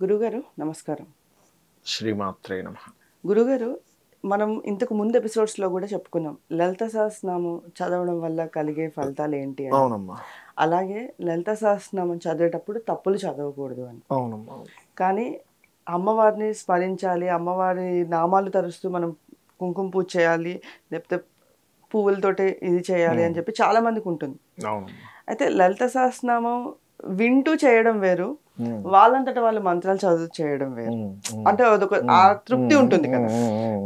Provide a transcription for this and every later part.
గురుగారు నమస్కారం. శ్రీమాత్రే నమ. గురుగారు, మనం ఇంతకు ముందు ఎపిసోడ్స్‌లో గూడా చెప్పుకున్నాం. లలిత సహస్రనామం చదవడం వల్ల కలిగే ఫలితాలేంటి అని. అవునమ్మా. అలాగే లలిత సహస్రనామం చదివేటప్పుడు తప్పులు చదవకూడదు అని. అవునమ్మా. కానీ అమ్మవారిని స్మరించాలి, అమ్మవారి నామాలు తరుస్తూ మనం కుంకుమ పూజ చేయాలి, లేకపోతే పువ్వులతోటి ఇది చేయాలి అని చెప్పి చాలా మందికుంటుంది. అవునమ్మా. అయితే లలిత సహస్రనామం వింటూ చేయడం వేరు. వాళ్ళంతట వాళ్ళు మంత్రాలు చదువు చేయడం వేరు. అంటే అదొక తృప్తి ఉంటుంది కదా!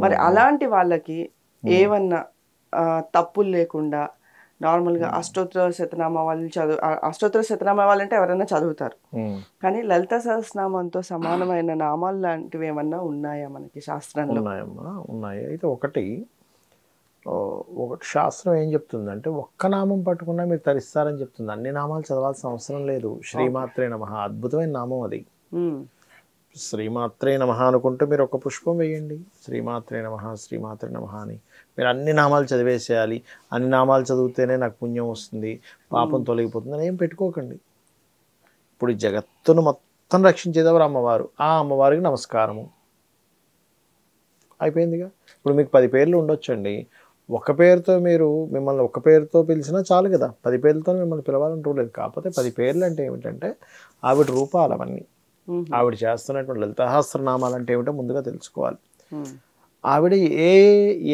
మరి అలాంటి వాళ్ళకి ఏమన్నా తప్పులు లేకుండా నార్మల్‌గా అష్టోత్తర శతనామావళి అష్టోత్తర శతనామావళి అంటే ఎవరైనా చదువుతారు. కానీ లలిత సహస్రనామంతో సమానమైన నామాలు లాంటివి ఏమన్నా ఉన్నాయా మనకి శాస్త్రంలో? ఉన్నాయమ్మా, ఉన్నాయి. అయితే ఒకటి శాస్త్రం ఏం చెప్తుందంటే ఒక్క నామం పట్టుకున్నా మీరు తరిస్తారని చెప్తుంది. అన్ని నామాలు చదవాల్సిన అవసరం లేదు. శ్రీమాత్రే నమః అద్భుతమైన నామం అది. శ్రీమాత్రే నమః అనుకుంటే మీరు ఒక పుష్పం వేయండి. శ్రీమాత్రే నమః, శ్రీమాత్రే నమః అని మీరు అన్ని నామాలు చదివేసేయాలి. అన్ని నామాలు చదివితేనే నాకు పుణ్యం వస్తుంది, పాపం తొలగిపోతుంది అని ఏం పెట్టుకోకండి. ఇప్పుడు ఈ జగత్తును మొత్తం రక్షించేదెవరు? అమ్మవారు. ఆ అమ్మవారికి నమస్కారము అయిపోయిందిగా. ఇప్పుడు మీకు 10 పేర్లు ఉండొచ్చండి. ఒక పేరుతో మిమ్మల్ని ఒక పేరుతో పిలిచినా చాలు కదా. 10 పేర్లతో మిమ్మల్ని పిలవాలంటూ లేదు. కాకపోతే 10 పేర్లు అంటే ఏమిటంటే ఆవిడ రూపాలు అవన్నీ. ఆవిడ చేస్తున్నటువంటి లలితాసహస్రనామాలు అంటే ఏమిటో ముందుగా తెలుసుకోవాలి. ఆవిడ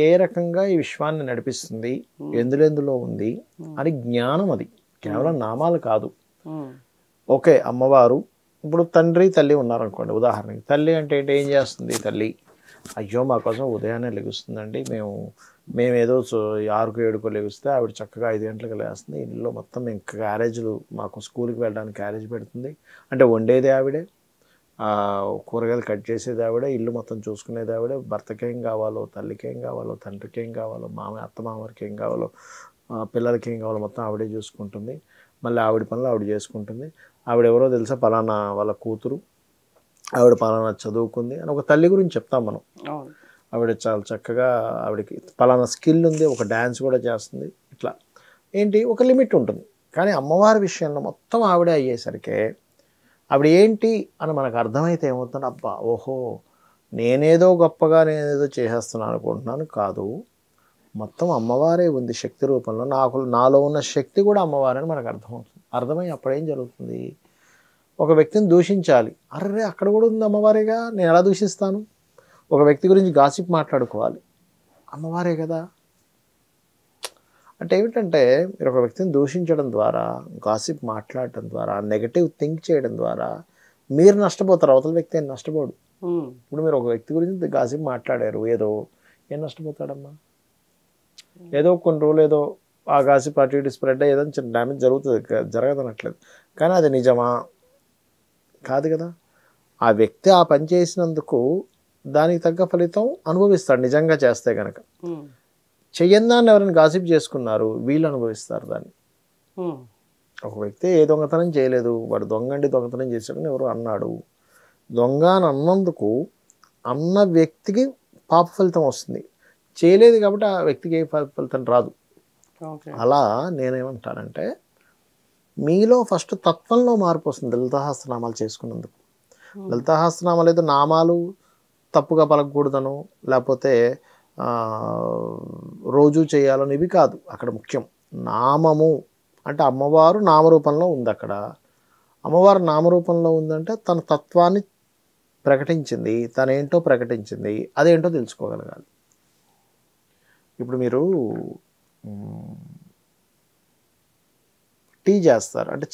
ఏ రకంగా ఈ విశ్వాన్ని నడిపిస్తుంది, ఎందులో ఉంది అని జ్ఞానం. అది కేవలం నామాలు కాదు. ఓకే, అమ్మవారు ఇప్పుడు తండ్రి తల్లి ఉన్నారనుకోండి. ఉదాహరణకి తల్లి అంటే ఏం చేస్తుంది? తల్లి అయ్యో మా కోసం ఉదయాన్నే లెగుస్తుందండి, మేమేదో 6కో 7కో లెగిస్తే ఆవిడ చక్కగా 5 గంటలకు లేస్తుంది. ఇంట్లో మొత్తం మేము క్యారేజీలు, మాకు స్కూల్కి వెళ్ళడానికి క్యారేజ్ పెడుతుంది. అంటే వండేది ఆవిడే, కూరగాయలు కట్ చేసేది ఆవిడే, ఇల్లు మొత్తం చూసుకునేది ఆవిడే. భర్తకి ఏం కావాలో, తల్లికి ఏం కావాలో, తండ్రికి ఏం కావాలో, అత్తమామరికి ఏం కావాలో, పిల్లలకి ఏం కావాలో మొత్తం ఆవిడే చూసుకుంటుంది. మళ్ళీ ఆవిడ పనులు ఆవిడ చేసుకుంటుంది. ఆవిడ ఎవరో తెలుసా? పలానా వాళ్ళ కూతురు, ఆవిడ పలానా చదువుకుంది అని ఒక తల్లి గురించి చెప్తాం మనం. ఆవిడ చాలా చక్కగా, ఆవిడకి పలానా స్కిల్ ఉంది, ఒక డ్యాన్స్ కూడా చేస్తుంది. ఇట్లా ఏంటి ఒక లిమిట్ ఉంటుంది. కానీ అమ్మవారి విషయంలో మొత్తం ఆవిడే అయ్యేసరికి ఆవిడ ఏంటి అని మనకు అర్థమైతే ఏమవుతుంది? అబ్బా, ఓహో, నేనేదో గొప్పగా నేనేదో చేసేస్తున్నాను అనుకుంటున్నాను కాదు, మొత్తం అమ్మవారే ఉంది శక్తి రూపంలో. నాలో ఉన్న శక్తి కూడా అమ్మవారని మనకు అర్థమవుతుంది. అర్థమై అప్పుడేం జరుగుతుంది? ఒక వ్యక్తిని దూషించాలి, అర్రే అక్కడ కూడా ఉంది అమ్మవారేగా, నేను ఎలా దూషిస్తాను? ఒక వ్యక్తి గురించి గాసిప్ మాట్లాడుకోవాలి, అమ్మవారే కదా. అంటే ఏమిటంటే మీరు ఒక వ్యక్తిని దూషించడం ద్వారా, గాసిప్ మాట్లాడటం ద్వారా, నెగటివ్ థింక్ చేయడం ద్వారా మీరు నష్టపోతారు, అవతల వ్యక్తి ఏం నష్టపోడు. ఇప్పుడు మీరు ఒక వ్యక్తి గురించి గాసిప్ మాట్లాడారు, ఏం నష్టపోతాడమ్మా? ఏదో కొన్ని రోజులు ఏదో ఆ గాసిప్ అటు ఇటు స్ప్రెడ్ అయ్యేదని చిన్న డ్యామేజ్ జరుగుతుంది, జరగదనట్లేదు. కానీ అది నిజమా? కాదు కదా. ఆ వ్యక్తి ఆ పని చేసినందుకు దానికి తగ్గ ఫలితం అనుభవిస్తాడు నిజంగా చేస్తే కనుక. చెయ్యందాన్ని ఎవరైనా గాసిప్ చేసుకున్నారు, వీళ్ళు అనుభవిస్తారు దాన్ని. ఒక వ్యక్తి ఏ దొంగతనం చేయలేదు, వాడు దొంగతనం చేశాడని ఎవరు అన్నాడు. దొంగ అని అన్నందుకు అన్న వ్యక్తికి పాప ఫలితం వస్తుంది, చేయలేదు కాబట్టి ఆ వ్యక్తికి ఏ ఫలితం రాదు. అలా నేనేమంటానంటే మీలో ఫస్ట్ తత్వంలో మార్పు వస్తుంది లలితాసహస్రనామాలు చేసుకున్నందుకు. లలితాసహస్రనామాలు ఏదో నామాలు తప్పుగా పలకకూడదను, లేకపోతే రోజు చేయాలని ఇవి కాదు. అక్కడ ముఖ్యం నామము. అంటే అమ్మవారు నామరూపంలో ఉంది. అక్కడ అమ్మవారు నామరూపంలో ఉందంటే తన తత్వాన్ని ప్రకటించింది, తనేంటో ప్రకటించింది, అదేంటో తెలుసుకోగలగాలి. ఇప్పుడు మీరు టీ చేస్తారు అంటే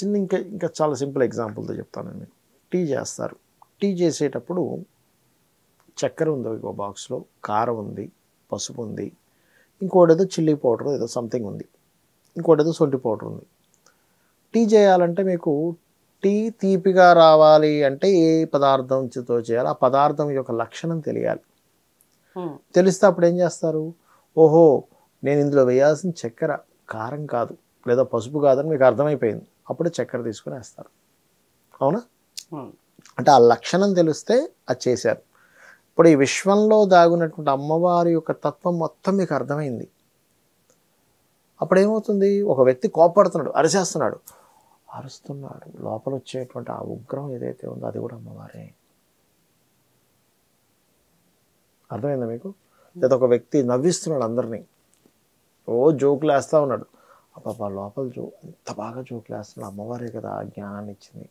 ఇంకా చాలా సింపుల్ ఎగ్జాంపుల్తో చెప్తాను నేను. టీ చేస్తారు. టీ చేసేటప్పుడు చక్కెర ఉంది ఒక బాక్స్లో, కారం ఉంది, పసుపు ఉంది, ఇంకోటి ఏదో చిల్లీ పౌడర్ ఏదో సంథింగ్ ఉంది, ఇంకోటి ఏదో సొంటి పౌడర్ ఉంది. టీ చేయాలంటే మీకు టీ తీపిగా రావాలి అంటే ఏ పదార్థంతో చేయాలి, ఆ పదార్థం యొక్క లక్షణం తెలియాలి. తెలిస్తే అప్పుడు ఏం చేస్తారు? ఓహో, నేను ఇందులో వేయాల్సిన చక్కెర కారం కాదు లేదా పసుపు కాదని మీకు అర్థమైపోయింది. అప్పుడు చక్కెర తీసుకుని వేస్తారు. అవునా? అంటే ఆ లక్షణం తెలిస్తే అది చేశారు. ఇప్పుడు ఈ విశ్వంలో దాగున్నటువంటి అమ్మవారి యొక్క తత్వం మొత్తం మీకు అర్థమైంది. అప్పుడు ఏమవుతుంది? ఒక వ్యక్తి కోపడుతున్నాడు, అరుస్తున్నాడు, లోపల వచ్చేటువంటి ఆ ఉగ్రం ఏదైతే ఉందో అది కూడా అమ్మవారే. అర్థమైందా మీకు? లేదా ఒక వ్యక్తి నవ్విస్తున్నాడు అందరినీ, ఓ జోకులు వేస్తూ ఉన్నాడు, అబ్బా లోపల ఎంత బాగా జోకులు వేస్తున్నాడు, అమ్మవారే కదా ఆ జ్ఞానాన్ని ఇచ్చింది.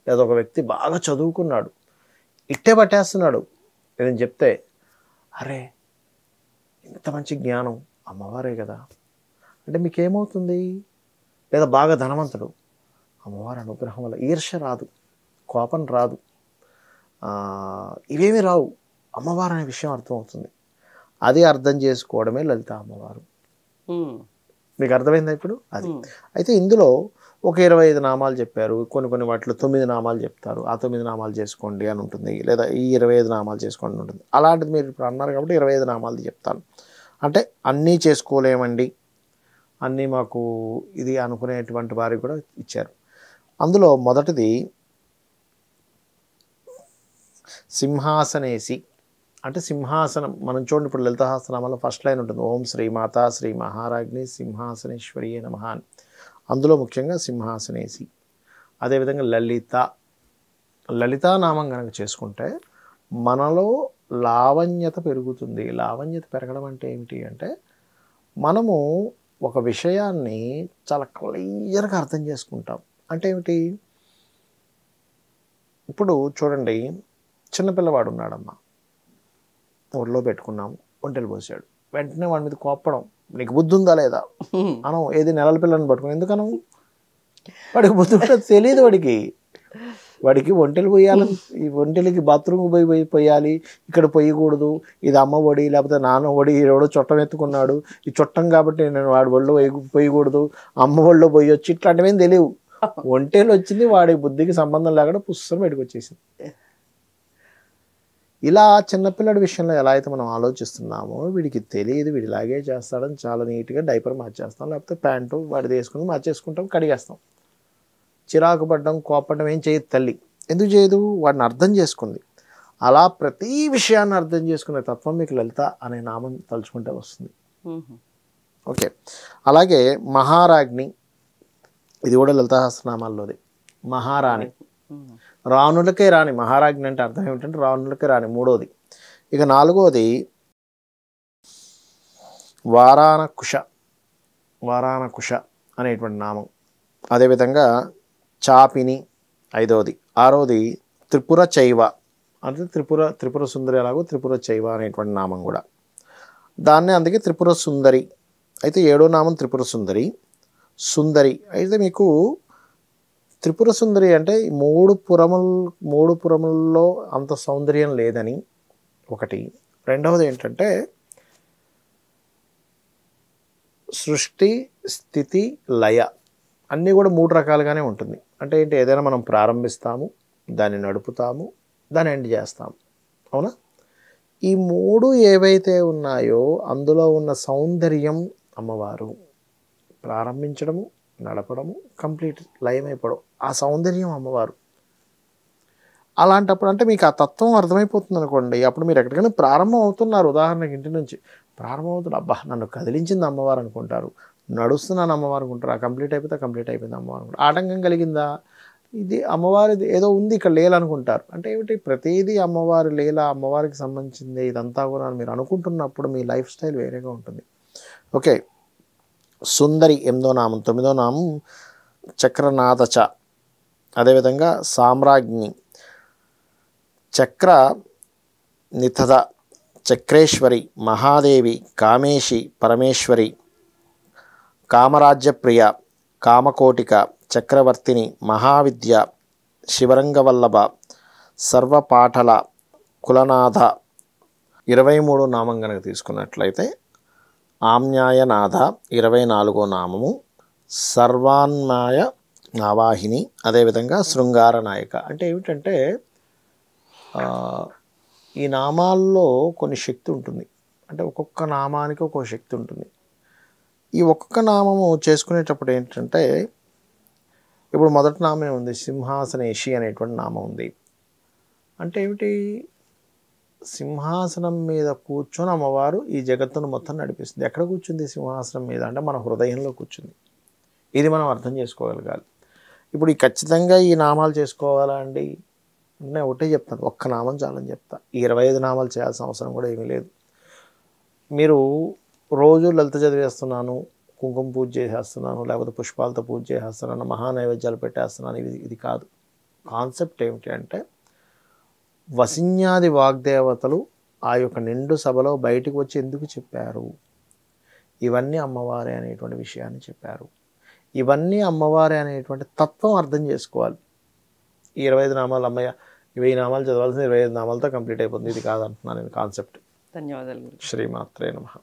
లేదా ఒక వ్యక్తి బాగా చదువుకున్నాడు, ఇట్టే పట్టేస్తున్నాడు నేను చెప్తే, అరే ఇంత మంచి జ్ఞానం అమ్మవారే కదా అంటే మీకేమవుతుంది? లేదా బాగా ధనవంతుడు, అమ్మవారి అనుగ్రహం వల్ల ఈర్ష్య రాదు, కోపం రాదు, ఇవేమీ రావు, అమ్మవారు అనే విషయం అర్థమవుతుంది. అది అర్థం చేసుకోవడమే లలిత అమ్మవారు. మీకు అర్థమైందా ఇప్పుడు? అది అయితే ఇందులో ఒక 25 నామాలు చెప్పారు, కొన్ని వాటిలో 9 నామాలు చెప్తారు, ఆ 9 నామాలు చేసుకోండి అని ఉంటుంది, లేదా ఈ 25 నామాలు చేసుకోండి ఉంటుంది. అలాంటిది మీరు ఇప్పుడు అన్నారు కాబట్టి 25 నామాలు చెప్తాను. అంటే అన్నీ చేసుకోలేమండి, అన్నీ మాకు ఇది అనుకునేటువంటి వారికి కూడా ఇచ్చారు. అందులో మొదటిది సింహాసనేసి. అంటే సింహాసనం మనం చూడండి, ఇప్పుడు లలిత సహస్రనామాలో ఫస్ట్ లైన్ ఉంటుంది, ఓం శ్రీమాత శ్రీ మహారాజ్ఞి సింహాసనేశ్వరి నమః. అందులో ముఖ్యంగా సింహాసనేసి. అదేవిధంగా లలితా నామం కనుక చేసుకుంటే మనలో లావణ్యత పెరుగుతుంది. లావణ్యత పెరగడం అంటే ఏమిటి అంటే, మనము ఒక విషయాన్ని చాలా క్లియర్గా అర్థం చేసుకుంటాం. అంటే ఏమిటి? ఇప్పుడు చూడండి, చిన్నపిల్లవాడు ఉన్నాడమ్మా, ఒళ్ళో పెట్టుకున్నాము, ఒంటెలు పోసాడు, వెంటనే వాడి మీద కోప్పడం, నీకు బుద్ధి ఉందా లేదా అనం. ఏది నెలల పిల్లని పట్టుకుని ఎందుకనం? వాడికి బుద్ధి కూడా తెలియదు. వాడికి ఒంటెలు పోయాలని, ఈ ఒంటెలకి బాత్రూమ్ పోయాలి, ఇక్కడ పోయకూడదు, ఇది అమ్మ ఒడి లేకపోతే నాన్న ఒడి, ఎవడో చుట్టం ఎత్తుకున్నాడు, ఈ చుట్టం కాబట్టి నేను వాడి ఒళ్ళో పోయకూడదు, అమ్మ ఒళ్ళో పోయొచ్చు, ఇట్లాంటివేం తెలియవు. ఒంటెలు వచ్చింది, వాడి బుద్ధికి సంబంధం లేకుండా పుస్తకం బయటకు వచ్చేసింది. ఇలా చిన్నపిల్లడి విషయంలో ఎలా అయితే మనం ఆలోచిస్తున్నామో, వీడికి తెలియదు, వీడి ఇలాగే చేస్తాడని చాలా నీట్గా డైపర్ మార్చేస్తాం, లేకపోతే ప్యాంటు వాడిది వేసుకుని మార్చేసుకుంటాం, కడిగేస్తాం. చిరాకు పడ్డం, కోపడడం ఏం చేయదు తల్లి. ఎందుకు చేయదు? వాడిని అర్థం చేసుకుంది. అలా ప్రతి విషయాన్ని అర్థం చేసుకునే తత్వం మీకు లలిత అనే నామం తలుచుకుంటే వస్తుంది. ఓకే. అలాగే మహారాజ్ఞి, ఇది కూడా లలితా సహస్రనామాల్లోది. మహారాణి, రాణులకే రాణి. మహారాజ్ఞి అంటే అర్థం ఏమిటంటే రాణులకే రాణి, మూడోది. ఇక నాలుగోది వారానకుశ అనేటువంటి నామం. అదేవిధంగా చాపిని ఐదవది. ఆరోది త్రిపుర చైవ, అంటే త్రిపుర సుందరి, అలాగో త్రిపుర చైవ అనేటువంటి నామం కూడా. దాన్నే అందుకే త్రిపుర సుందరి. అయితే ఏడో నామం త్రిపుర సుందరి. అయితే మీకు త్రిపుర సుందరి అంటే మూడు పురములలో అంత సౌందర్యం లేదని ఒకటి. రెండవది ఏంటంటే సృష్టి స్థితి లయ అన్నీ కూడా 3 రకాలుగానే ఉంటుంది. అంటే ఏంటి? ఏదైనా మనం ప్రారంభిస్తాము, దాన్ని నడుపుతాము, దాన్ని ఎండ్ చేస్తాము, అవునా? ఈ 3 ఏవైతే ఉన్నాయో అందులో ఉన్న సౌందర్యం అమ్మవారు. ప్రారంభించడము, నడపడము, కంప్లీట్ లయమైపోవడం, ఆ సౌందర్యం అమ్మవారు. అలాంటప్పుడు అంటే మీకు ఆ తత్వం అర్థమైపోతుంది అనుకోండి, అప్పుడు మీరు ఎక్కడికైనా ప్రారంభం అవుతున్నారు, ఉదాహరణకి ఇంటి నుంచి ప్రారంభం అవుతున్నారు, అబ్బా నన్ను కదిలించింది అమ్మవారు అనుకుంటారు, నడుస్తున్నాను అమ్మవారు అనుకుంటారు, ఆ కంప్లీట్ అయిపోయింది అమ్మవారు అనుకుంటారు. ఆటంకం కలిగిందా, ఇది అమ్మవారిది ఏదో ఉంది ఇక్కడ లేలనుకుంటారు. అంటే ఏమిటి? ప్రతిదీ అమ్మవారి లీల, అమ్మవారికి సంబంధించింది ఇదంతా కూడా మీరు అనుకుంటున్నప్పుడు మీ లైఫ్ స్టైల్ వేరేగా ఉంటుంది. ఓకే. సుందరి 8వ నామం. 9వ నామం చక్రనాథచ. అదేవిధంగా సామ్రాజ్ఞి, చక్ర నిథద, చక్రేశ్వరి, మహాదేవి, కామేశి, పరమేశ్వరి, కామరాజ్యప్రియ, కామకోటిక, చక్రవర్తిని, మహావిద్య, శివరంగవల్లభ, సర్వపాఠల, కులనాథ. 23వ నామం కనుక తీసుకున్నట్లయితే ఆమ్యాయనాథ. 24వ నామము సర్వాన్మాయ నావాహిని. అదేవిధంగా శృంగార నాయక. అంటే ఏమిటంటే ఈ నామాల్లో కొన్ని శక్తి ఉంటుంది. అంటే ఒక్కొక్క నామానికి ఒక్కొక్క శక్తి ఉంటుంది. ఈ ఒక్కొక్క నామము చేసుకునేటప్పుడు ఏంటంటే, ఇప్పుడు మొదటి నామే ఉంది, సింహాసనేషి అనేటువంటి నామం ఉంది. అంటే ఏమిటి? సింహాసనం మీద కూర్చొని అమ్మవారు ఈ జగత్తును మొత్తం నడిపిస్తుంది. ఎక్కడ కూర్చుంది సింహాసనం మీద అంటే మన హృదయంలో కూర్చుంది. ఇది మనం అర్థం చేసుకోగలగాలి. ఇప్పుడు ఖచ్చితంగా ఈ నామాలు చేసుకోవాలా అండి? నేను ఒకటే చెప్తాను, ఒక్క నామం చాలని చెప్తా. ఈ 25 నామాలు చేయాల్సిన అవసరం కూడా ఏమీ లేదు. మీరు రోజు లలిత చదివేస్తున్నాను, కుంకుమ పూజ చేసేస్తున్నాను, లేకపోతే పుష్పాలతో పూజ చేసేస్తున్నాను, మహానైవేద్యాలు పెట్టేస్తున్నాను, ఇది కాదు. కాన్సెప్ట్ ఏమిటి అంటే, వసిన్యాది వాగ్దేవతలు ఆ యొక్క నిండు సభలో బయటకు వచ్చి ఎందుకు చెప్పారు, ఇవన్నీ అమ్మవారే అనేటువంటి విషయాన్ని చెప్పారు. ఇవన్నీ అమ్మవారే అనేటువంటి తత్వం అర్థం చేసుకోవాలి. ఈ 25 నామాలు అమ్మయ్య 1000 నామాలు చదవాల్సిన 25 నామాలతో కంప్లీట్ అయిపోతుంది, ఇది కాదంటున్నాను నేను కాన్సెప్ట్. ధన్యవాదాలు. శ్రీమాత్రే నమః.